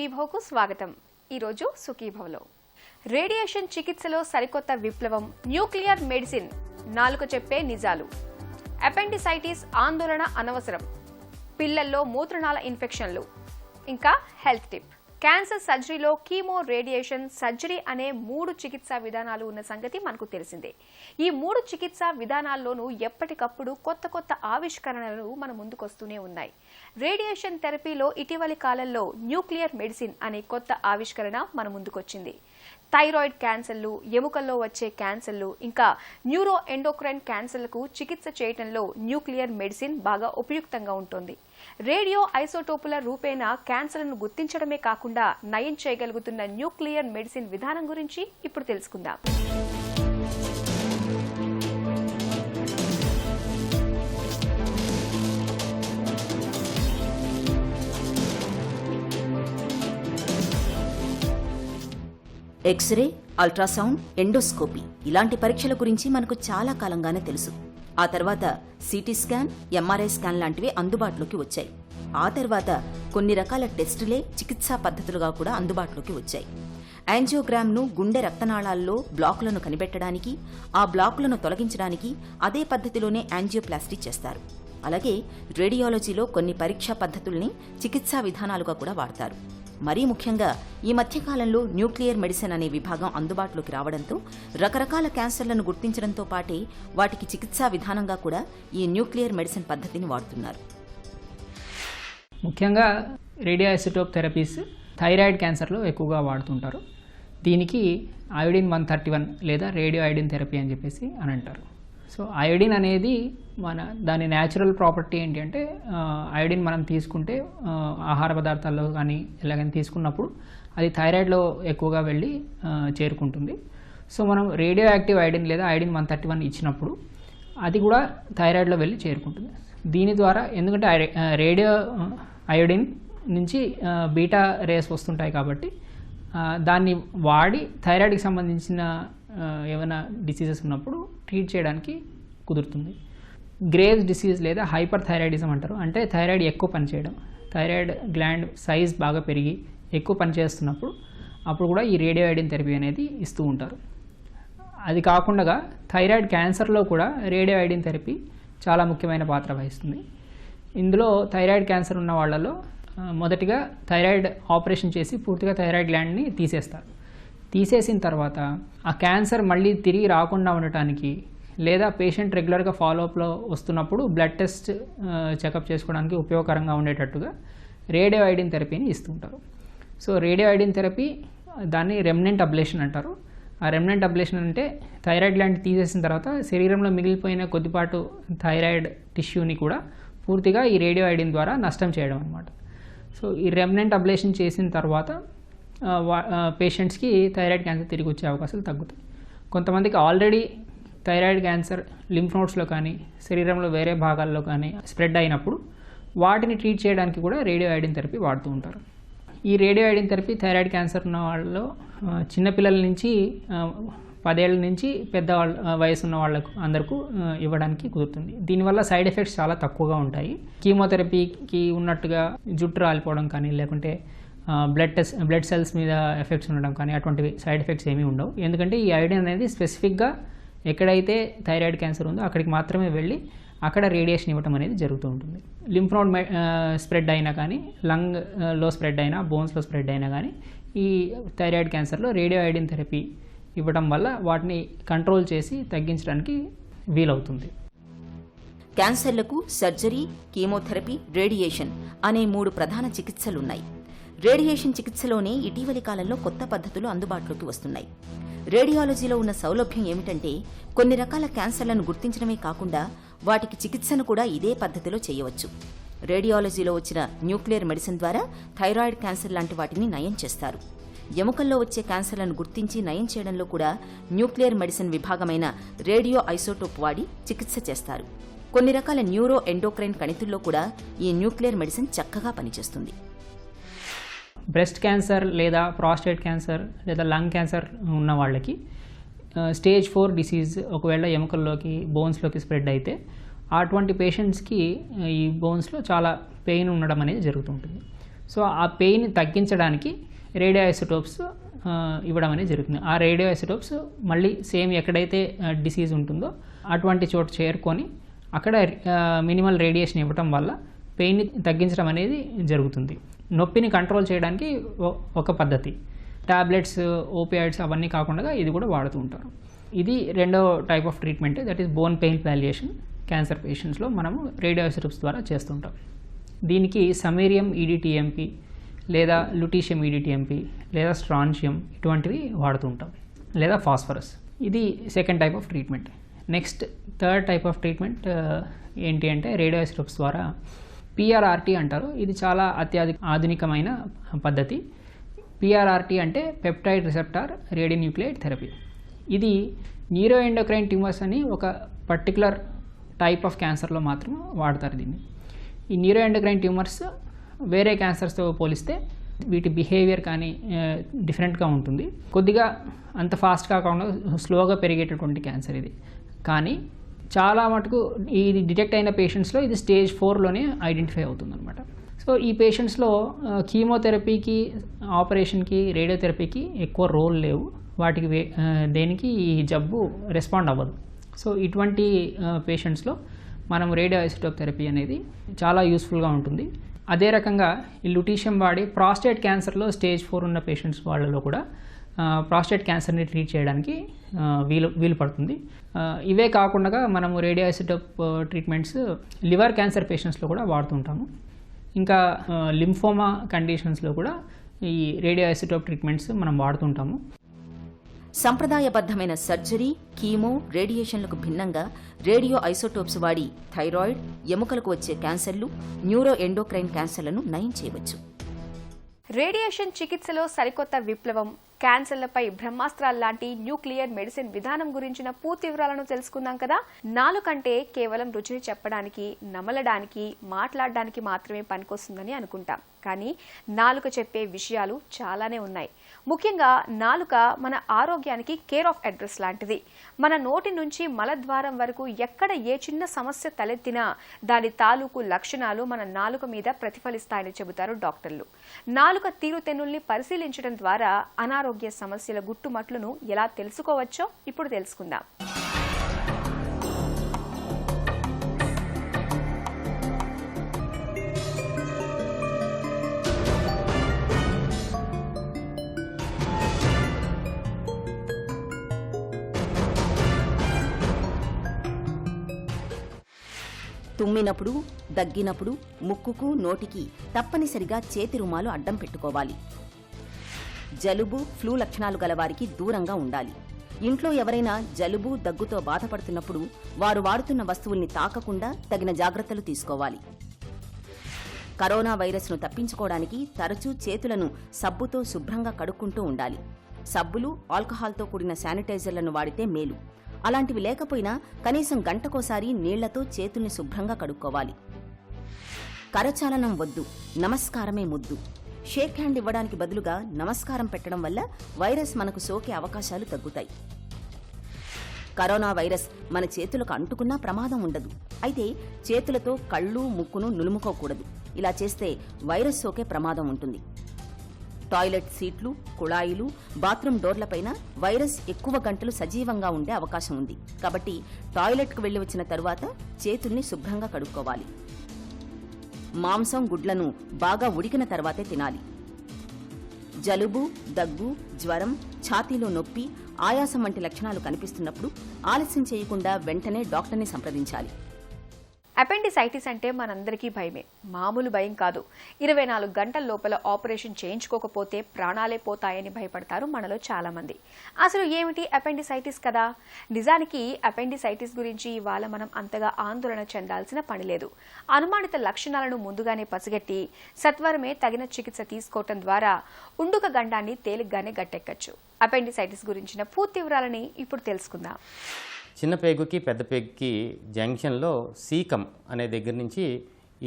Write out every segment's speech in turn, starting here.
సుఖీభవకు స్వాగతం. ఈరోజు సుఖీభవలో రేడియేషన్ చికిత్సలో సరికొత్త విప్లవం, న్యూక్లియర్ మెడిసిన్, నాలుక చెప్పే నిజాలు, అపెండిసైటిస్ ఆందోళన అనవసరం, పిల్లల్లో మూత్రనాళ ఇన్ఫెక్షన్లు, ఇంకా హెల్త్ టిప్. క్యాన్సర్ సర్జరీలో కీమో, రేడియేషన్, సర్జరీ అనే 3 చికిత్సా విధానాలు ఉన్న సంగతి మనకు తెలిసిందే. ఈ 3 చికిత్సా విధానాల్లోనూ ఎప్పటికప్పుడు కొత్త కొత్త ఆవిష్కరణలు మన ముందుకొస్తూనే ఉన్నాయి. రేడియేషన్ థెరపీలో ఇటీవలి కాలంలో న్యూక్లియర్ మెడిసిన్ అనే కొత్త ఆవిష్కరణ మన ముందుకొచ్చింది. థైరాయిడ్ క్యాన్సర్లు, ఎముకల్లో వచ్చే క్యాన్సర్లు, ఇంకా న్యూరో ఎండోక్రైన్ క్యాన్సర్లకు చికిత్స చేయడంలో న్యూక్లియర్ మెడిసిన్ బాగా ఉపయుక్తంగా ఉంటుంది. రేడియో ఐసోటోపుల రూపేణా క్యాన్సర్లను గుర్తించడమే కాకుండా నయం చేయగలుగుతున్న న్యూక్లియర్ మెడిసిన్ విధానం గురించి ఇప్పుడు తెలుసుకుందాం. ఎక్స్రే, అల్ట్రాసౌండ్, ఎండోస్కోపీ ఇలాంటి పరీక్షల గురించి మనకు చాలా కాలంగానే తెలుసు. ఆ తర్వాత సిటీ స్కాన్, ఎంఆర్ఐ స్కాన్ లాంటివి అందుబాటులోకి వచ్చాయి. ఆ తర్వాత కొన్ని రకాల టెస్టులే చికిత్సా పద్ధతులుగా కూడా అందుబాటులోకి వచ్చాయి. యాంజియోగ్రామ్ను గుండె రక్తనాళాల్లో బ్లాకులను కనిపెట్టడానికి, ఆ బ్లాకులను తొలగించడానికి అదే పద్ధతిలోనే యాంజియోప్లాస్టీ చేస్తారు. అలాగే రేడియాలజీలో కొన్ని పరీక్షా పద్ధతుల్ని చికిత్సా విధానాలుగా కూడా వాడతారు. మరీ ముఖ్యంగా ఈ మధ్యకాలంలో న్యూక్లియర్ మెడిసిన్ అనే విభాగం అందుబాటులోకి రావడంతో రకరకాల క్యాన్సర్లను గుర్తించడంతో పాటే వాటికి చికిత్సా విధానంగా కూడా ఈ న్యూక్లియర్ మెడిసిన్ పద్ధతిని వాడుతున్నారు. ముఖ్యంగా రేడియో ఐసోటోప్ థెరపీస్ థైరాయిడ్ క్యాన్సర్లో ఎక్కువగా వాడుతుంటారు. దీనికి అయోడిన్ 131 లేదా రేడియో అయోడిన్ థెరపీ అని చెప్పేసి అని అంటారు. సో అయోడిన్ అనేది దాని న్యాచురల్ ప్రాపర్టీ ఏంటి అంటే, అయోడిన్ మనం తీసుకుంటే ఆహార పదార్థాల్లో కానీ ఎలాగైనా తీసుకున్నప్పుడు అది థైరాయిడ్లో ఎక్కువగా వెళ్ళి చేరుకుంటుంది. సో మనం రేడియో యాక్టివ్ అయోడిన్ లేదా అయోడిన్ 131 ఇచ్చినప్పుడు అది కూడా థైరాయిడ్లో వెళ్ళి చేరుకుంటుంది. దీని ద్వారా, ఎందుకంటే రేడియో అయోడిన్ నుంచి బీటా రేస్ వస్తుంటాయి కాబట్టి దాన్ని వాడి థైరాయిడ్కి సంబంధించిన ఏమైనా డిసీజెస్ ఉన్నప్పుడు ట్రీట్ చేయడానికి కుదురుతుంది. గ్రేవ్స్ డిసీజ్ లేదా హైపర్ థైరాయిడిజం అంటారు. అంటే థైరాయిడ్ ఎక్కువ పనిచేయడం, థైరాయిడ్ గ్లాండ్ సైజ్ బాగా పెరిగి ఎక్కువ పనిచేస్తున్నప్పుడు అప్పుడు కూడా ఈ రేడియో అయోడిన్ థెరపీ అనేది ఇస్తూ ఉంటారు. అది కాకుండా థైరాయిడ్ క్యాన్సర్లో కూడా రేడియో అయోడిన్ థెరపీ చాలా ముఖ్యమైన పాత్ర వహిస్తుంది. ఇందులో థైరాయిడ్ క్యాన్సర్ ఉన్న వాళ్ళలో మొదటిగా థైరాయిడ్ ఆపరేషన్ చేసి పూర్తిగా థైరాయిడ్ గ్లాండ్ని తీసేస్తారు. తీసేసిన తర్వాత ఆ క్యాన్సర్ మళ్ళీ తిరిగి రాకుండా ఉండటానికి, లేదా పేషెంట్ రెగ్యులర్గా ఫాలోఅప్లో వస్తున్నప్పుడు బ్లడ్ టెస్ట్ చెకప్ చేసుకోవడానికి ఉపయోగకరంగా ఉండేటట్టుగా రేడియో అయోడిన్ థెరపీని ఇస్తుంటారు. సో రేడియో అయోడిన్ థెరపీ, దాన్ని రెమినెంట్ అబ్లేషన్ అంటారు. ఆ రెమినెంట్ అబ్లేషన్ అంటే థైరాయిడ్ గ్లాండ్ తీసేసిన తర్వాత శరీరంలో మిగిలిపోయిన కొద్దిపాటు థైరాయిడ్ టిష్యూని కూడా పూర్తిగా ఈ రేడియో అయోడిన్ ద్వారా నష్టం చేయడం అన్నమాట. సో ఈ రెమినెంట్ అబ్లేషన్ చేసిన తర్వాత పేషెంట్స్కి థైరాయిడ్ క్యాన్సర్ తిరిగి వచ్చే అవకాశాలు తగ్గుతాయి. కొంతమందికి ఆల్రెడీ థైరాయిడ్ క్యాన్సర్ లింఫ్ నోడ్స్లో కానీ శరీరంలో వేరే భాగాల్లో కానీ స్ప్రెడ్ అయినప్పుడు వాటిని ట్రీట్ చేయడానికి కూడా రేడియో అయోడిన్ థెరపీ వాడుతూ ఉంటారు. ఈ radio iodine therapy thyroid cancer ఉన్న వాళ్ళలో చిన్నపిల్లల నుంచి 10 ఏళ్ళ నుంచి పెద్ద వయసు ఉన్న వాళ్ళకు అందరికీ ఇవ్వడానికి కుదురుతుంది. దీనివల్ల సైడ్ ఎఫెక్ట్స్ చాలా తక్కువగా ఉంటాయి. కీమోథెరపీకి ఉన్నట్టుగా జుట్టు రాలిపోవడం కానీ, లేకుంటే బ్లడ్ సెల్స్ మీద ఎఫెక్ట్స్ ఉండడం కానీ అటువంటివి సైడ్ ఎఫెక్ట్స్ ఏమీ ఉండవు. ఎందుకంటే ఈ అయోడిన్ అనేది స్పెసిఫిక్గా ఎక్కడైతే థైరాయిడ్ క్యాన్సర్ ఉందో అక్కడికి మాత్రమే వెళ్ళి అక్కడ రేడియేషన్ ఇవ్వడం అనేది జరుగుతూ ఉంటుంది. లింఫ్ నోడ్ స్ప్రెడ్ అయినా కానీ, లంగ్లో స్ప్రెడ్ అయినా, బోన్స్లో స్ప్రెడ్ అయినా కానీ ఈ థైరాయిడ్ క్యాన్సర్లో రేడియో అయోడిన్ థెరపీ ఇవ్వడం వల్ల వాటిని కంట్రోల్ చేసి తగ్గించడానికి వీలవుతుంది. క్యాన్సర్లకు సర్జరీ, కీమోథెరపీ, రేడియేషన్ అనే 3 ప్రధాన చికిత్సలున్నాయి. రేడియేషన్ చికిత్సలోనే ఇటీవలి కాలంలో కొత్త పద్ధతులు అందుబాటులోకి వస్తున్నాయి. రేడియాలజీలో ఉన్న సౌలభ్యం ఏమిటంటే, కొన్ని రకాల క్యాన్సర్లను గుర్తించడమే కాకుండా వాటికి చికిత్సను కూడా ఇదే పద్ధతిలో చేయవచ్చు. రేడియాలజీలో వచ్చిన న్యూక్లియర్ మెడిసిన్ ద్వారా థైరాయిడ్ క్యాన్సర్ లాంటి వాటిని నయం చేస్తారు. ఎముకల్లో వచ్చే క్యాన్సర్లను గుర్తించి నయం చేయడంలో కూడా న్యూక్లియర్ మెడిసిన్ విభాగమైన రేడియో ఐసోటోప్ వాడి చికిత్స చేస్తారు. కొన్ని రకాల న్యూరో ఎండోక్రైన్ కణితుల్లో కూడా ఈ న్యూక్లియర్ మెడిసిన్ చక్కగా పనిచేస్తుంది. బ్రెస్ట్ క్యాన్సర్ లేదా ప్రాస్టేట్ క్యాన్సర్ లేదా లంగ్ క్యాన్సర్ ఉన్న వాళ్ళకి స్టేజ్ 4 డిసీజ్ ఒకవేళ ఎముకల్లోకి, బోన్స్లోకి స్ప్రెడ్ అయితే అటువంటి పేషెంట్స్కి ఈ బోన్స్లో చాలా పెయిన్ ఉండడం అనేది జరుగుతుంటుంది. సో ఆ పెయిన్ తగ్గించడానికి రేడియో ఐసోటోప్స్ ఇవ్వడం అనేది జరుగుతుంది. ఆ రేడియో ఐసోటోప్స్ మళ్ళీ సేమ్ ఎక్కడైతే డిసీజ్ ఉంటుందో అటువంటి చోటు చేరుకొని అక్కడ మినిమల్ రేడియేషన్ ఇవ్వటం వల్ల పెయిన్ని తగ్గించడం అనేది జరుగుతుంది. నొప్పిని కంట్రోల్ చేయడానికి ఒక పద్ధతి. టాబ్లెట్స్, ఓపియాయిడ్స్ అవన్నీ కాకుండా ఇది కూడా వాడుతూ ఉంటారు. ఇది రెండో type of treatment, that is bone pain palliation. Cancer పేషెంట్స్లో మనము రేడియో ఐసోటోప్స్ ద్వారా చేస్తుంటాం. దీనికి సమీరియం ఈడిటిఎంపి లేదా లుటీషియం ఈడిటిఎంపి లేదా స్ట్రాన్షియం ఇటువంటివి వాడుతుంటాం, లేదా ఫాస్ఫరస్. ఇది second type of treatment. Next third type of treatment ఏంటి అంటే రేడియో ఐసోటోప్స్ ద్వారా పిఆర్ఆర్టీ అంటారు. ఇది చాలా ఆధునికమైన పద్ధతి. పిఆర్ఆర్టీ అంటే పెప్టైడ్ రిసెప్టార్ రేడియోన్యూక్లియిడ్ థెరపీ. ఇది న్యూరోఎండోక్రైన్ ట్యూమర్స్ అని ఒక పర్టికులర్ టైప్ ఆఫ్ క్యాన్సర్లో మాత్రం వాడతారు దీన్ని. ఈ న్యూరోఎండోక్రైన్ ట్యూమర్స్ వేరే క్యాన్సర్స్తో పోలిస్తే వీటి బిహేవియర్ కానీ డిఫరెంట్గా ఉంటుంది. కొద్దిగా అంత ఫాస్ట్ కాకుండా స్లోగా పెరిగేటటువంటి క్యాన్సర్ ఇది. కానీ చాలా మటుకు ఇది డిటెక్ట్ అయిన పేషెంట్స్లో ఇది స్టేజ్ 4లోనే ఐడెంటిఫై అవుతుంది అనమాట. సో ఈ పేషెంట్స్లో కీమోథెరపీకి, ఆపరేషన్కి, రేడియోథెరపీకి ఎక్కువ రోల్ లేవు. వాటికి దేనికి ఈ జబ్బు రెస్పాండ్ అవ్వదు. సో ఇటువంటి పేషెంట్స్లో మనం రేడియో ఐసోటోప్ థెరపీ అనేది చాలా యూస్ఫుల్గా ఉంటుంది. అదే రకంగా ఈ లుటీషియం వాడి ప్రాస్టేట్ క్యాన్సర్లో స్టేజ్ 4 ఉన్న పేషెంట్స్ వాళ్ళలో కూడా ప్రాస్టేట్ క్యాన్సర్ని ట్రీట్ చేయడానికి వీలు పడుతుంది. ఇవే కాకుండా మనము radio isotope treatments liver cancer పేషెంట్స్లో కూడా వాడుతుంటాము. ఇంకా లింఫోమా కండిషన్స్లో కూడా ఈ రేడియో ఐసోటోప్ ట్రీట్మెంట్స్ మనం వాడుతుంటాము. సంప్రదాయబద్ధమైన సర్జరీ, కీమో, రేడియేషన్లకు భిన్నంగా రేడియో ఐసోటోప్స్ వాడి థైరాయిడ్, ఎముకలకు వచ్చే క్యాన్సర్లు, న్యూరో ఎండోక్రైన్ క్యాన్సర్లను నయం చేయవచ్చు. రేడియేషన్ చికిత్సలో సరికొత్త విప్లవం, క్యాన్సర్లపై బ్రహ్మాస్త్రాల్లాంటి న్యూక్లియర్ మెడిసిన్ విధానం గురించిన పూర్తి వివరాలను తెలుసుకుందాం కదా. నాలుకంటే కేవలం రుచిని చెప్పడానికి, నమలడానికి, మాట్లాడడానికి మాత్రమే పనికొస్తుందని అనుకుంటాం. కానీ నాలుక చెప్పే విషయాలు చాలానే ఉన్నాయి. ముఖ్యంగా నాలుక మన ఆరోగ్యానికి కేర్ ఆఫ్ అడ్రస్ లాంటిది. మన నోటి నుంచి మలద్వారం వరకు ఎక్కడ ఏ చిన్న సమస్య తలెత్తినా దాని తాలూకు లక్షణాలు మన నాలుక మీద ప్రతిఫలిస్తాయని చెబుతారు డాక్టర్లు. నాలుక తీరుతెన్నుల్ని పరిశీలించడం ద్వారా అనారోగ్య సమస్యల గుట్టుమట్లను ఎలా తెలుసుకోవచ్చో ఇప్పుడు తెలుసుకుందాం. తుమ్మినప్పుడు, దగ్గినప్పుడు ముక్కుకు, నోటికి తప్పనిసరిగా చేతి రుమాలు అడ్డం పెట్టుకోవాలి. జలుబు, ఫ్లూ లక్షణాలు గలవారికి దూరంగా ఉండాలి. ఇంట్లో ఎవరైనా జలుబు, దగ్గుతో బాధపడుతున్నప్పుడు వారు వాడుతున్న వస్తువుల్ని తాకకుండా తగిన జాగ్రత్తలు తీసుకోవాలి. కరోనా వైరస్ను తప్పించుకోవడానికి తరచూ చేతులను సబ్బుతో శుభ్రంగా కడుక్కుంటూ ఉండాలి. సబ్బులు, ఆల్కహాల్తో కూడిన శానిటైజర్లను వాడితే మేలు. అలాంటివి లేకపోయినా కనీసం గంటకోసారి నీళ్లతో చేతుల్ని శుభ్రంగా కడుక్కోవాలి. కరచాలనం వద్దు, నమస్కారమే ముద్దు. షేక్ హ్యాండ్ ఇవ్వడానికి బదులుగా నమస్కారం పెట్టడం వల్ల వైరస్ మనకు సోకే అవకాశాలు తగ్గుతాయి. కరోనా వైరస్ మన చేతులకు అంటుకున్నా ప్రమాదం ఉండదు. అయితే చేతులతో కళ్ళు, ముక్కును నులుముకోకూడదు. ఇలా చేస్తే వైరస్ సోకే ప్రమాదం ఉంటుంది. టాయిలెట్ సీట్లు, కుళాయిలు, బాత్రూమ్ డోర్లపైన వైరస్ ఎక్కువ గంటలు సజీవంగా ఉండే అవకాశం ఉంది. కాబట్టి టాయిలెట్కు వెళ్లి వచ్చిన తరువాత చేతుల్ని శుభ్రంగా కడుక్కోవాలి. మాంసం, గుడ్లను బాగా ఉడికిన తర్వాతే తినాలి. జలుబు, దగ్గు, జ్వరం, ఛాతీలో నొప్పి, ఆయాసం వంటి లక్షణాలు కనిపిస్తున్నప్పుడు ఆలస్యం చేయకుండా వెంటనే డాక్టర్ని సంప్రదించాలి. అపెండిసైటిస్ అంటే మనందరికీ భయమే. మామూలు భయం కాదు. 24 గంటల లోపల ఆపరేషన్ చేయించుకోకపోతే ప్రాణాలే పోతాయని భయపడతారు మనలో చాలా మంది. అసలు ఏమిటి అపెండిసైటిస్ కదా? నిజానికి అపెండిసైటిస్ గురించి ఇవాళ మనం అంతగా ఆందోళన చెందాల్సిన పని లేదు. అనుమానిత లక్షణాలను ముందుగానే పసిగట్టి సత్వరమే తగిన చికిత్స తీసుకోవటం ద్వారా ఉండుక గండాన్ని తేలిగ్గానే గట్టెక్కచ్చు. అపెండిసైటిస్ గురించిన పూర్తి వివరాలని ఇప్పుడు తెలుసుకుందాం. చిన్న పేగుకి పెద్ద పేగుకి జంక్షన్లో సీకమ్ అనే దగ్గర నుంచి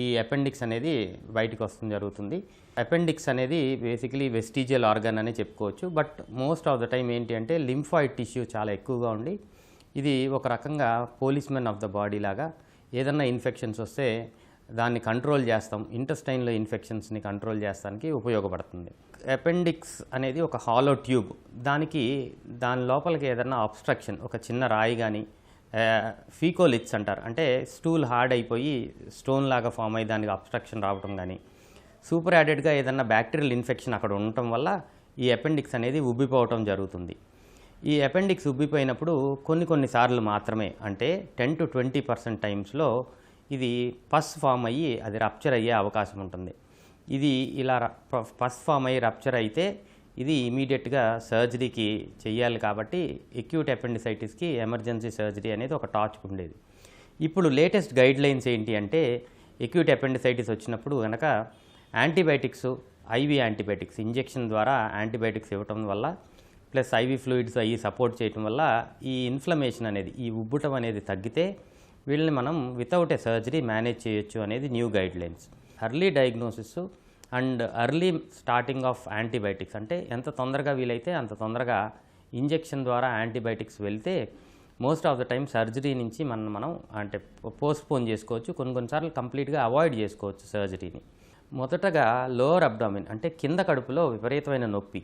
ఈ అపెండిక్స్ అనేది బయటకు వస్తుంది జరుగుతుంది. అపెండిక్స్ అనేది బేసికలీ వెస్టిజియల్ ఆర్గాన్ అనే చెప్పుకోవచ్చు. But most of the time ఏంటి అంటే లింఫాయిడ్ టిష్యూ చాలా ఎక్కువగా ఉండి ఇది ఒక రకంగా పోలీస్మెన్ ఆఫ్ ద బాడీ లాగా ఏదన్నా ఇన్ఫెక్షన్స్ వస్తే దాన్ని కంట్రోల్ చేస్తాం, ఇంటెస్టైన్లో ఇన్ఫెక్షన్స్ని కంట్రోల్ చేస్తానికి ఉపయోగపడుతుంది. అపెండిక్స్ అనేది ఒక హాలో ట్యూబ్. దాని లోపలికి ఏదైనా అబ్స్ట్రక్షన్, ఒక చిన్న రాయి కానీ, ఫీకోలిత్స్ అంటారు, అంటే స్టూల్ హార్డ్ అయిపోయి స్టోన్ లాగా ఫామ్ అయ్యి దానికి అబ్స్ట్రక్షన్ రావటం కానీ, సూపర్ యాడెడ్గా ఏదైనా బ్యాక్టీరియల్ ఇన్ఫెక్షన్ అక్కడ ఉండటం వల్ల ఈ అపెండిక్స్ అనేది ఉబ్బిపోవటం జరుగుతుంది. ఈ అపెండిక్స్ ఉబ్బిపోయినప్పుడు కొన్నిసార్లు మాత్రమే, అంటే 10 to 20% టైమ్స్లో ఇది పస్ ఫామ్ అయ్యి అది రప్చర్ అయ్యే అవకాశం ఉంటుంది. ఇది ఇలా పస్ ఫామ్ అయ్యి రప్చర్ అయితే ఇది ఇమీడియట్గా సర్జరీకి చెయ్యాలి. కాబట్టి ఎక్యూట్ అపెండిసైటిస్కి ఎమర్జెన్సీ సర్జరీ అనేది ఒక టార్చ్ ఉండేది. ఇప్పుడు లేటెస్ట్ గైడ్ లైన్స్ ఏంటి అంటే, ఎక్యూట్ అపెండిసైటిస్ వచ్చినప్పుడు కనుక యాంటీబయాటిక్స్, ఐవి యాంటీబయాటిక్స్, ఇంజెక్షన్ ద్వారా యాంటీబయాటిక్స్ ఇవ్వటం వల్ల ప్లస్ ఐవి ఫ్లూయిడ్స్ అవి సపోర్ట్ చేయటం వల్ల ఈ ఇన్ఫ్లమేషన్ అనేది, ఈ ఉబ్బుటం అనేది తగ్గితే వీళ్ళని మనం వితౌట్ ఏ సర్జరీ మేనేజ్ చేయొచ్చు అనేది new guide lines. Early diagnosis and early starting of antibiotics, అంటే ఎంత తొందరగా వీలైతే అంత తొందరగా ఇంజెక్షన్ ద్వారా యాంటీబయాటిక్స్ వెళ్తే most of the time surgery నుంచి మనం అంటే పోస్ట్పోన్ చేసుకోవచ్చు, కొన్నిసార్లు కంప్లీట్గా అవాయిడ్ చేసుకోవచ్చు సర్జరీని. మొదటగా లోవర్ అబ్డామిన్ అంటే కింద కడుపులో విపరీతమైన నొప్పి,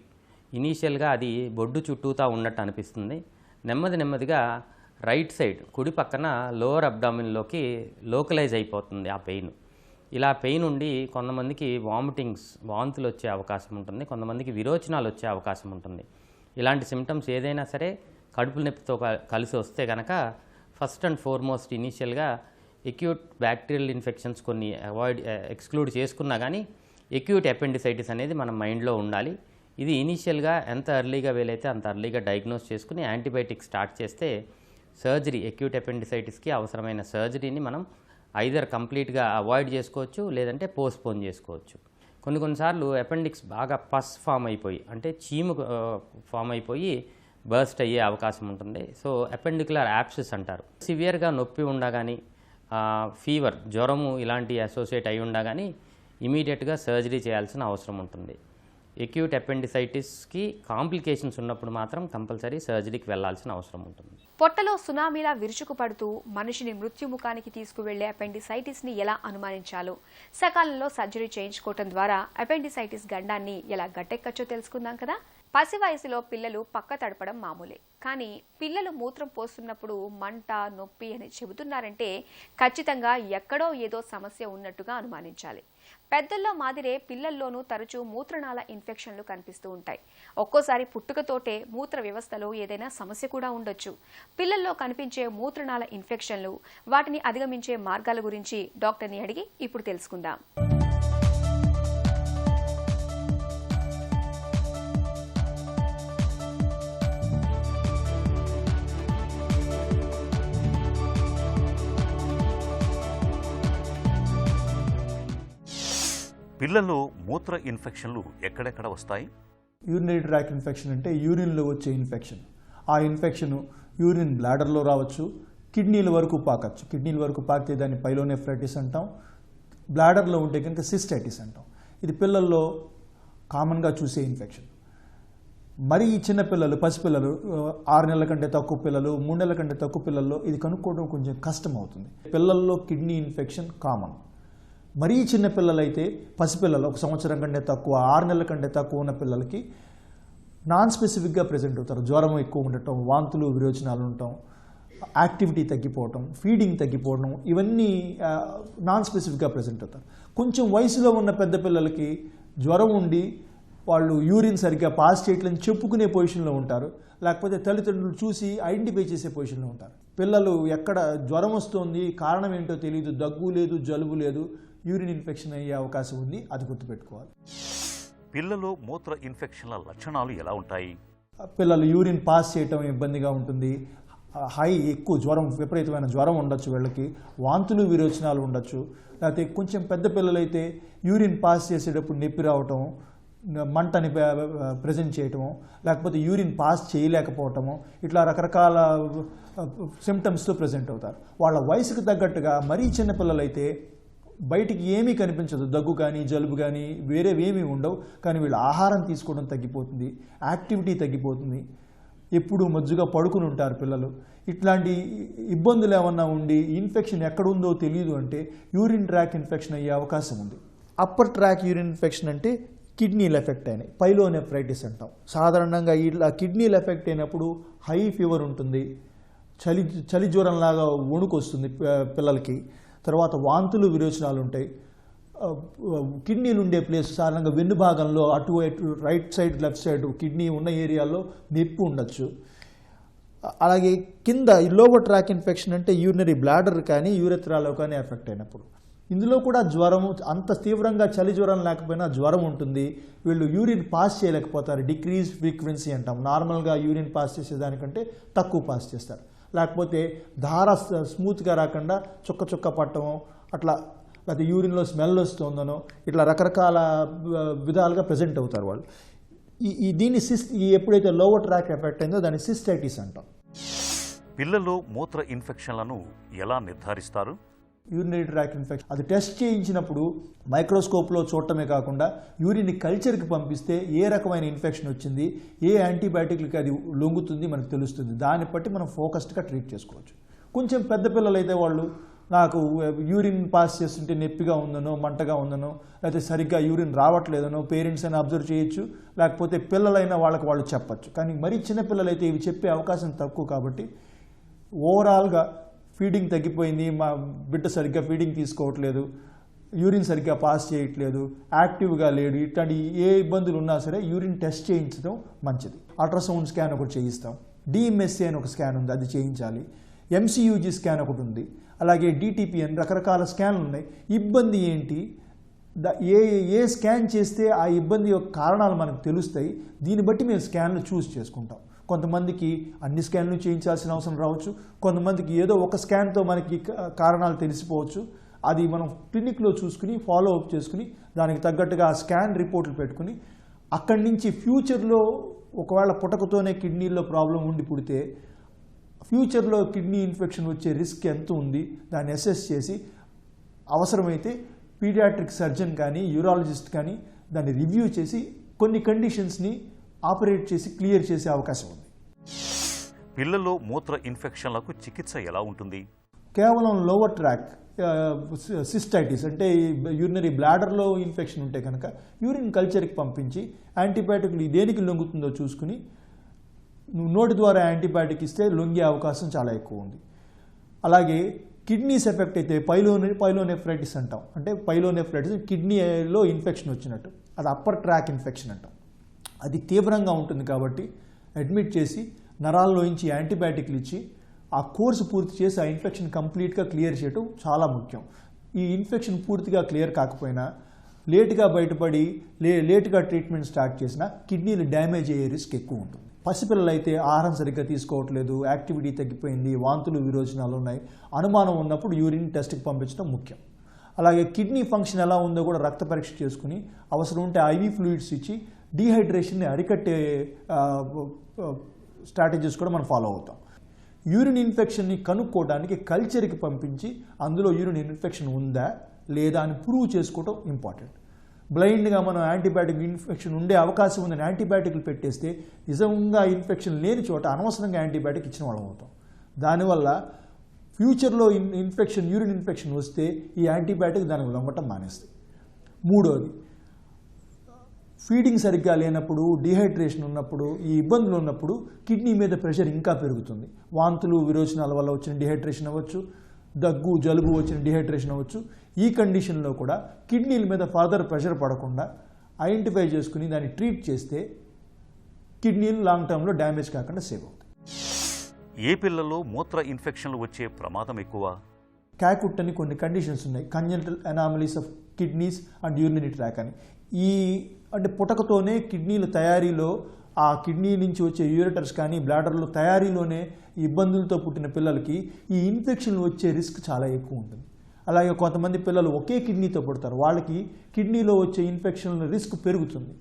ఇనీషియల్గా అది బొడ్డు చుట్టూతా ఉన్నట్టు అనిపిస్తుంది. నెమ్మదిగా రైట్ సైడ్ కుడి పక్కన లోవర్ అబ్డామిన్లోకి లోకలైజ్ అయిపోతుంది ఆ పెయిన్. ఇలా పెయిన్ ఉండి కొంతమందికి వాంతులు వచ్చే అవకాశం ఉంటుంది, కొంతమందికి విరోచనాలు వచ్చే అవకాశం ఉంటుంది. ఇలాంటి సిమ్టమ్స్ ఏదైనా సరే కడుపు నొప్పితో కలిసి వస్తే కనుక ఫస్ట్ అండ్ ఫార్మోస్ట్ ఇనీషియల్గా ఎక్యూట్ బ్యాక్టీరియల్ ఇన్ఫెక్షన్స్ కొన్ని ఎక్స్క్లూడ్ చేసుకున్నా కానీ ఎక్యూట్ అపెండిసైటిస్ అనేది మన మైండ్లో ఉండాలి. ఇది ఇనీషియల్గా ఎంత ఎర్లీగా వీలైతే అంత ఎర్లీగా డయాగ్నోస్ చేసుకుని యాంటీబయాటిక్స్ స్టార్ట్ చేస్తే సర్జరీ, ఎక్యూట్ అపెండిసైటిస్కి అవసరమైన సర్జరీని మనం ఐదర్ కంప్లీట్గా అవాయిడ్ చేసుకోవచ్చు, లేదంటే పోస్ట్పోన్ చేసుకోవచ్చు. కొన్నిసార్లు అపెండిక్స్ బాగా పస్ ఫామ్ అయిపోయి, అంటే చీము ఫామ్ అయిపోయి బర్స్ట్ అయ్యే అవకాశం ఉంటుంది. సో అపెండికులర్ యాప్సిస్ అంటారు. సివియర్గా నొప్పి ఉండగాని, ఫీవర్, జ్వరము ఇలాంటి అసోసియేట్ అయి ఉండగాని ఇమీడియట్గా సర్జరీ చేయాల్సిన అవసరం ఉంటుంది. ఎక్యూట్ అపెండిసైటిస్కి కాంప్లికేషన్స్ ఉన్నప్పుడు మాత్రం కంపల్సరీ సర్జరీకి వెళ్లాల్సిన అవసరం ఉంటుంది. పొట్టలో సునామీలా విరుచుకుపడుతూ మనిషిని మృత్యుముఖానికి తీసుకువెళ్లే అపెండిసైటిస్ ని ఎలా అనుమానించాలో, సకాలంలో సర్జరీ చేయించుకోవటం ద్వారా అపెండిసైటిస్ గండాన్ని ఎలా గట్టెక్కచ్చో తెలుసుకుందాం కదా. పసి వయసులో పిల్లలు పక్క తడపడం మామూలే, కానీ పిల్లలు మూత్రం పోస్తున్నప్పుడు మంట, నొప్పి అని చెబుతున్నారంటే ఖచ్చితంగా ఎక్కడో ఏదో సమస్య ఉన్నట్టుగా అనుమానించాలి. పెద్దల్లో మాదిరే పిల్లల్లోనూ తరచూ మూత్రనాళ ఇన్ఫెక్షన్లు కనిపిస్తూ ఉంటాయి. ఒక్కోసారి పుట్టుకతోటే మూత్ర వ్యవస్థలో ఏదైనా సమస్య కూడా ఉండొచ్చు. పిల్లల్లో కనిపించే మూత్రనాళ ఇన్ఫెక్షన్లు, వాటిని అధిగమించే మార్గాల గురించి డాక్టర్ని అడిగి ఇప్పుడు తెలుసుకుందాం. పిల్లల్లో మూత్ర ఇన్ఫెక్షన్లు ఎక్కడెక్కడ వస్తాయి? యూరినరీ ట్రాక్ ఇన్ఫెక్షన్ అంటే యూరిన్లో వచ్చే ఇన్ఫెక్షన్. ఆ ఇన్ఫెక్షన్ యూరిన్ బ్లాడర్లో రావచ్చు, కిడ్నీల వరకు పాకచ్చు. కిడ్నీల వరకు పాకితే దాన్ని పైలోనెఫ్రైటిస్ అంటాం. బ్లాడర్లో ఉంటే కనుక సిస్టైటిస్ అంటాం. ఇది పిల్లల్లో కామన్గా చూసే ఇన్ఫెక్షన్. మరి ఈ చిన్నపిల్లలు, పసిపిల్లలు, 6 నెలల కంటే తక్కువ పిల్లలు, 3 నెలల కంటే తక్కువ పిల్లల్లో ఇది కనుక్కోవడం కొంచెం కష్టం అవుతుంది. పిల్లల్లో కిడ్నీ ఇన్ఫెక్షన్ కామన్. మరీ చిన్న పిల్లలైతే, పసిపిల్లలు 1 సంవత్సరం కంటే తక్కువ, 6 నెలల కంటే తక్కువ ఉన్న పిల్లలకి నాన్ స్పెసిఫిక్గా ప్రెజెంట్ అవుతారు. జ్వరం ఎక్కువ ఉండటం, వాంతులు, విరోచనాలు ఉండటం, యాక్టివిటీ తగ్గిపోవటం, ఫీడింగ్ తగ్గిపోవడం, ఇవన్నీ నాన్ స్పెసిఫిక్గా ప్రెజెంట్ అవుతారు. కొంచెం వయసులో ఉన్న పెద్ద పిల్లలకి జ్వరం ఉండి వాళ్ళు యూరిన్ సరిగ్గా పాస్ చేయట్లని చెప్పుకునే పొజిషన్లో ఉంటారు, లేకపోతే తల్లిదండ్రులు చూసి ఐడెంటిఫై చేసే పొజిషన్లో ఉంటారు. పిల్లలు ఎక్కడ జ్వరం వస్తుంది, కారణం ఏంటో తెలియదు, దగ్గు లేదు, జలుబు లేదు, యూరిన్ ఇన్ఫెక్షన్ అయ్యే అవకాశం ఉంది, అది గుర్తుపెట్టుకోవాలి. పిల్లలు మూత్ర ఇన్ఫెక్షన్ల లక్షణాలు ఎలా ఉంటాయి? పిల్లలు యూరిన్ పాస్ చేయటం ఇబ్బందిగా ఉంటుంది, ఎక్కువ జ్వరం, విపరీతమైన జ్వరం ఉండొచ్చు, వీళ్ళకి వాంతులు, విరోచనాలు ఉండొచ్చు. లేకపోతే కొంచెం పెద్ద పిల్లలైతే యూరిన్ పాస్ చేసేటప్పుడు నొప్పి రావటం, మంటని ప్రజెంట్ చేయటము, లేకపోతే యూరిన్ పాస్ చేయలేకపోవటము, ఇట్లా రకరకాల సిమ్టమ్స్తో ప్రజెంట్ అవుతారు. వాళ్ళ వయసుకు తగ్గట్టుగా మరీ చిన్న పిల్లలైతే బయటికి ఏమీ కనిపించదు, దగ్గు కానీ జలుబు కానీ వేరేవేమీ ఉండవు, కానీ వీళ్ళ ఆహారం తీసుకోవడం తగ్గిపోతుంది, యాక్టివిటీ తగ్గిపోతుంది, ఎప్పుడు మజ్జుగా పడుకుని ఉంటారు పిల్లలు. ఇట్లాంటి ఇబ్బందులు ఏమన్నా ఉండి ఇన్ఫెక్షన్ ఎక్కడుందో తెలియదు అంటే యూరిన్ ట్రాక్ ఇన్ఫెక్షన్ అయ్యే అవకాశం ఉంది. అప్పర్ ట్రాక్ యూరిన్ ఇన్ఫెక్షన్ అంటే కిడ్నీలు ఎఫెక్ట్ అయినాయి, పైలోనెఫ్రైటిస్ అంటాం. సాధారణంగా ఇట్లా కిడ్నీలు ఎఫెక్ట్ అయినప్పుడు హై ఫీవర్ ఉంటుంది, చలి జ్వరంలాగా వణుకు వస్తుంది పిల్లలకి. తర్వాత వాంతులు విరోచనాలు ఉంటాయి. కిడ్నీలు ఉండే ప్లేస్ సాధారణంగా వెన్ను భాగంలో అటు right side left side kidney ఉన్న ఏరియాలో నొప్పి ఉండొచ్చు. అలాగే కింద లోవర్ ట్రాక్ ఇన్ఫెక్షన్ అంటే యూరినరీ బ్లాడర్ కానీ యూరెత్రాలో కానీ ఎఫెక్ట్ అయినప్పుడు. ఇందులో కూడా జ్వరం, అంత తీవ్రంగా చలి జ్వరం లేకపోయినా జ్వరం ఉంటుంది. వీళ్ళు యూరిన్ పాస్ చేయలేకపోతారు, డిక్రీజ్ ఫ్రీక్వెన్సీ అంటాం. నార్మల్గా యూరిన్ పాస్ చేసేదానికంటే తక్కువ పాస్ చేస్తారు. లేకపోతే ధార స్మూత్గా రాకుండా చుక్క చుక్క పట్టడం అట్లా, లేకపోతే యూరిన్లో స్మెల్ వస్తుందనో ఇట్లా రకరకాల విధాలుగా ప్రజెంట్ అవుతారు వాళ్ళు. దీన్ని ఎప్పుడైతే లోవర్ ట్రాక్ ఎఫెక్ట్ అయిందో దాన్ని సిస్టైటిస్ అంటాం. పిల్లల్లో మూత్ర ఇన్ఫెక్షన్లను ఎలా నిర్ధారిస్తారు? యూరినరీ ట్రాక్ ఇన్ఫెక్షన్ అది టెస్ట్ చేయించినప్పుడు మైక్రోస్కోప్లో చూడటమే కాకుండా యూరిన్ కల్చర్కి పంపిస్తే ఏ రకమైన ఇన్ఫెక్షన్ వచ్చింది, ఏ యాంటీబయాటిక్లకి అది లొంగుతుంది మనకు తెలుస్తుంది. దాన్ని బట్టి మనం ఫోకస్డ్గా ట్రీట్ చేసుకోవచ్చు. కొంచెం పెద్ద పిల్లలైతే వాళ్ళు నాకు యూరిన్ పాస్ చేస్తుంటే నొప్పిగా ఉందనో మంటగా ఉందనో లేకపోతే సరిగ్గా యూరిన్ రావట్లేదనో పేరెంట్స్ అయినా అబ్జర్వ్ చేయొచ్చు, లేకపోతే పిల్లలైనా వాళ్ళకి వాళ్ళు చెప్పచ్చు. కానీ మరీ చిన్నపిల్లలైతే ఇవి చెప్పే అవకాశం తక్కువ కాబట్టి ఓవరాల్గా ఫీడింగ్ తగ్గిపోయింది, మా బిడ్డ సరిగ్గా ఫీడింగ్ తీసుకోవట్లేదు, యూరిన్ సరిగ్గా పాస్ చేయట్లేదు, యాక్టివ్గా లేడు, ఇట్లాంటి ఏ ఇబ్బందులు ఉన్నా సరే యూరిన్ టెస్ట్ చేయించడం మంచిది. అల్ట్రాసౌండ్ స్కాన్ ఒకటి చేయిస్తాం, డిఎంఎస్ఏ అని ఒక స్కాన్ ఉంది అది చేయించాలి, ఎంసీయూజీ స్కాన్ ఒకటి ఉంది, అలాగే డిటిపి అని రకరకాల స్కాన్లు ఉన్నాయి. ఇబ్బంది ఏంటి, ఏ స్కాన్ చేస్తే ఆ ఇబ్బంది యొక్క కారణాలు మనకు తెలుస్తాయి. దీన్ని బట్టి మేము స్కాన్లు చూస్ చేసుకుంటాం. కొంతమందికి అన్ని స్కాన్లు చేయించాల్సిన అవసరం రావచ్చు, కొంతమందికి ఏదో ఒక స్కాన్తో మనకి కారణాలు తెలిసిపోవచ్చు. అది మనం క్లినిక్లో చూసుకుని ఫాలో అప్ చేసుకుని దానికి తగ్గట్టుగా ఆ స్కాన్ రిపోర్ట్లు పెట్టుకుని అక్కడి నుంచి ఫ్యూచర్లో ఒకవేళ పుటకతోనే కిడ్నీలో ప్రాబ్లం ఉండి పుడితే ఫ్యూచర్లో కిడ్నీ ఇన్ఫెక్షన్ వచ్చే రిస్క్ ఎంత ఉంది దాన్ని అసెస్ చేసి అవసరమైతే పీడియాట్రిక్ సర్జన్ కానీ యూరాలజిస్ట్ కానీ దాన్ని రివ్యూ చేసి కొన్ని కండిషన్స్ని ఆపరేట్ చేసి క్లియర్ చేసే అవకాశం ఉంది. పిల్లల్లో మూత్ర ఇన్ఫెక్షన్లకు చికిత్స ఎలా ఉంటుంది? కేవలం లోవర్ ట్రాక్ సిస్టైటిస్ అంటే యూరినరీ బ్లాడర్లో ఇన్ఫెక్షన్ ఉంటే కనుక యూరిన్ కల్చర్కి పంపించి యాంటీబయాటిక్లు దేనికి లొంగుతుందో చూసుకుని నోటి ద్వారా యాంటీబయాటిక్ ఇస్తే లొంగే అవకాశం చాలా ఎక్కువ ఉంది. అలాగే కిడ్నీస్ ఎఫెక్ట్ అయితే పైలోనెఫ్రైటిస్ అంటాం. అంటే పైలోనెఫ్రైటిస్ కిడ్నీలో ఇన్ఫెక్షన్ వచ్చినట్టు, అది అప్పర్ ట్రాక్ ఇన్ఫెక్షన్ అంటాం. అది తీవ్రంగా ఉంటుంది కాబట్టి అడ్మిట్ చేసి నరాల్లోంచి యాంటీబయాటిక్లు ఇచ్చి ఆ కోర్సు పూర్తి చేసి ఆ ఇన్ఫెక్షన్ కంప్లీట్గా క్లియర్ చేయడం చాలా ముఖ్యం. ఈ ఇన్ఫెక్షన్ పూర్తిగా క్లియర్ కాకపోయినా లేటుగా బయటపడి లేటుగా ట్రీట్మెంట్ స్టార్ట్ చేసినా కిడ్నీలు డ్యామేజ్ అయ్యే రిస్క్ ఎక్కువ ఉంటుంది. పసిపిల్లలు అయితే ఆహారం సరిగ్గా తీసుకోవట్లేదు, యాక్టివిటీ తగ్గిపోయింది, వాంతులు విరోచనాలు ఉన్నాయి, అనుమానం ఉన్నప్పుడు యూరిన్ టెస్ట్కి పంపించడం ముఖ్యం. అలాగే కిడ్నీ ఫంక్షన్ ఎలా ఉందో కూడా రక్త పరీక్ష చేసుకుని అవసరం ఉంటే ఐవీ ఫ్లూయిడ్స్ ఇచ్చి డీహైడ్రేషన్ని అరికట్టే స్ట్రాటజీస్ కూడా మనం ఫాలో అవుతాం. యూరిన్ ఇన్ఫెక్షన్ని కనుక్కోవడానికి కల్చర్కి పంపించి అందులో యూరిన్ ఇన్ఫెక్షన్ ఉందా లేదా అని ప్రూవ్ చేసుకోవడం ఇంపార్టెంట్. బ్లైండ్గా మనం యాంటీబయాటిక్ ఇన్ఫెక్షన్ ఉండే అవకాశం ఉందని యాంటీబయాటిక్లు పెట్టేస్తే నిజంగా ఇన్ఫెక్షన్ లేని చోట అనవసరంగా యాంటీబయాటిక్ ఇచ్చిన వాళ్ళం అవుతాం. దానివల్ల ఫ్యూచర్లో యూరిన్ ఇన్ఫెక్షన్ వస్తే ఈ యాంటీబయాటిక్ దానికి లొంగటం మానేస్తాయి. మూడోది, ఫీడింగ్ సరిగ్గా లేనప్పుడు, డీహైడ్రేషన్ ఉన్నప్పుడు, ఈ ఇబ్బందులు ఉన్నప్పుడు కిడ్నీ మీద ప్రెషర్ ఇంకా పెరుగుతుంది. వాంతులు విరోచనాల వల్ల వచ్చిన డీహైడ్రేషన్ అవ్వచ్చు, దగ్గు జలుబు వచ్చిన డీహైడ్రేషన్ అవ్వచ్చు. ఈ కండిషన్లో కూడా కిడ్నీల మీద ఫర్దర్ ప్రెషర్ పడకుండా ఐడెంటిఫై చేసుకుని దాన్ని ట్రీట్ చేస్తే కిడ్నీలు లాంగ్ టర్మ్లో డ్యామేజ్ కాకుండా సేవ్ అవుతాయి. ఏ పిల్లల్లో మూత్ర ఇన్ఫెక్షన్లు వచ్చే ప్రమాదం ఎక్కువ? క్యాకుట్ అని కొన్ని కండిషన్స్ ఉన్నాయి, congenital anomalies of kidneys and urinary tract అని. అంటే పుటకతోనే కిడ్నీల తయారీలో ఆ కిడ్నీ నుంచి వచ్చే యూరెటర్స్ కానీ బ్లాడర్లో తయారీలోనే ఇబ్బందులతో పుట్టిన పిల్లలకి ఈ ఇన్ఫెక్షన్లు వచ్చే రిస్క్ చాలా ఎక్కువ ఉంటుంది. అలాగే కొంతమంది పిల్లలు ఒకే కిడ్నీతో పుడతారు, వాళ్ళకి కిడ్నీలో వచ్చే ఇన్ఫెక్షన్ల రిస్క్ పెరుగుతుంది.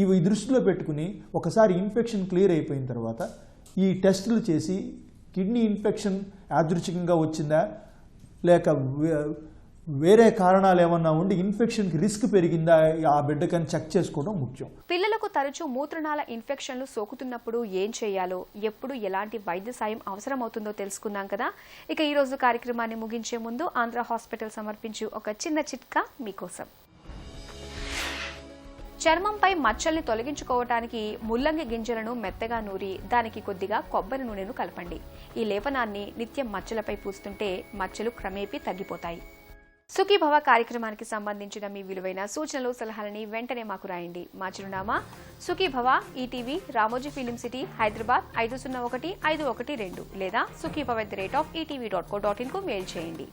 ఇవి దృష్టిలో పెట్టుకుని ఒకసారి ఇన్ఫెక్షన్ క్లియర్ అయిపోయిన తర్వాత ఈ టెస్టులు చేసి కిడ్నీ ఇన్ఫెక్షన్ యాదృచ్ఛికంగా వచ్చిందా లేక వేరే కారణాలు ఏమన్నా ఉండి ఇన్ఫెక్షన్కి రిస్క్ పెరిగిందా ఆ బిడ్డకని చెక్ చేసుకోవడం ముఖ్యం. పిల్లలకు తరచూ మూత్రనాళ ఇన్ఫెక్షన్లు సోకుతున్నప్పుడు ఏం చేయాలో, ఎప్పుడు ఎలాంటి వైద్య సాయం అవసరమవుతుందో తెలుసుకుందాం కదా. ఇక ఈ రోజు కార్యక్రమాన్ని ముగించే ముందు ఆంధ్ర హాస్పిటల్ సమర్పించు ఒక చిన్న చిట్కా మీకోసం. చర్మంపై మచ్చల్ని తొలగించుకోవటానికి ముల్లంగి గింజలను మెత్తగా నూరి దానికి కొద్దిగా కొబ్బరి నూనెను కలపండి. ఈ లేపనాన్ని నిత్యం మచ్చలపై పూస్తుంటే మచ్చలు క్రమేపీ తగ్గిపోతాయి. సుఖీభవ కార్యక్రమానికి సంబంధించిన మీ విలువైన సూచనలు, సలహాలని వెంటనే మాకు రాయండి. మా చిరునామా Sukhibhava, ETV, Ramoji film city, Hyderabad 501512 లేదా sukhibhava@etv.co.in కు మెయిల్ చేయండి.